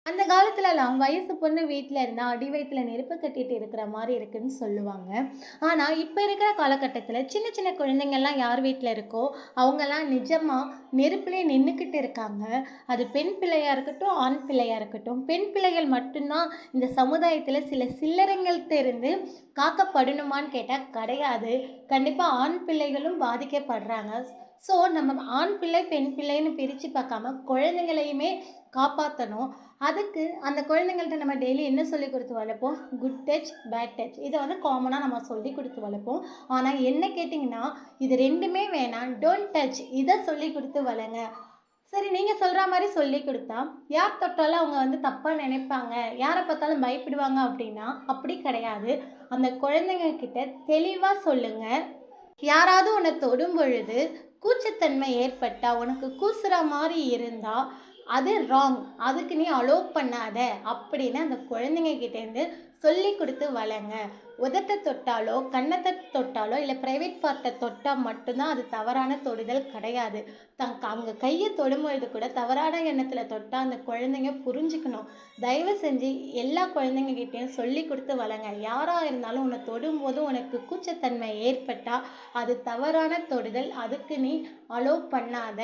அந்த காலத்துலலாம் வயசு பொண்ணு வீட்ல இருந்தா அடி வயித்துல நெருப்பு கட்டிட்டு இருக்கிற மாரி இருக்குன்னு சொல்லுவாங்க. ஆனா, இப்ப இருக்கிற காலகட்டத்துல சின்ன சின்ன குழந்தைங்கலாம் யார் வீட்ல இருக்கோ, அவங்கலாம் நிஜமா நெருப்புலயே நின்னுக்கிட்டு இருக்காங்க. அது பெண் பிள்ளையா இருக்கட்டும், ஆண் பிள்ளையா இருக்கட்டும். பெண் பிள்ளைகள் மட்டும் தான் இந்த சமுதாயத்துல சில சில்லறைங்கள்ட்ட இருந்து காக்கப்படணுமான்னு கேட்டா கிடையாது. கண்டிப்பா ஆண் பிள்ளைகளும் பாதிக்கப்படுறாங்க. ஸோ, நம்ம ஆண் பிள்ளை, பெண் பிள்ளைன்னு பிரிச்சு பார்க்காம குழந்தைங்களையுமே காப்பாத்தணும். அதுக்கு அந்த குழந்தைங்கள்ட்ட நம்ம டெய்லி என்ன சொல்லிக் குடுத்து வளர்ப்போம்? Good touch, bad touch. இத வந்து காமனா நம்ம சொல்லிக் குடுத்து வளர்ப்போம். ஆனா என்ன கேட்டீங்கன்னா, இது 2மே வேணாம். டோன்ட் டச் இத சொல்லிக் குடுத்து வளங்க. சரி நீங்க சொல்ற மாரி சொல்லிக் குடுத்தா, யார் தொட்டாலும் அவங்க வந்து தப்பா நினைப்பாங்க. யார பார்த்தாலும் பயப்படுவாங்க அப்படின்னா, அப்படி கிடையாது. அந்த குழந்தைங்க கிட்ட தெளிவா சொல்லுங்க. யாராவது உன்னை தொடும் பொழுது கூச்சத்தன்மை ஏற்பட்டா, உனக்கு கூசுற மாரி இருந்தா, அது ராங். அதுக்கு நீ அலோவ் பண்ணாத அப்படின்னு அந்த குழந்தைங்க கிட்டேருந்து சொல்லிக் குடுத்து வளங்க. உதட்ட தொட்டாலோ, கன்னத்த தொட்டாலோ, இல்ல பிரைவேட் பார்ட்ட தொட்டா மட்டும் தான் அது தவறான தொடுதல் கிடையாது. அவங்க கைய தொடும்பொழுது கூட தவறான எண்ணத்துல தொட்டா அந்த குழந்தைங்க புரிஞ்சுக்கணும். தயவு செஞ்சு எல்லா குழந்தைங்க கிட்டயும் சொல்லிக் குடுத்து வளங்க. யாரா இருந்தாலும் உன்னை தொடும்போது உனக்கு கூச்சத்தன்மை ஏற்பட்டா, அது தவறான தொடுதல். அதுக்கு நீ அலோவ் பண்ணாத.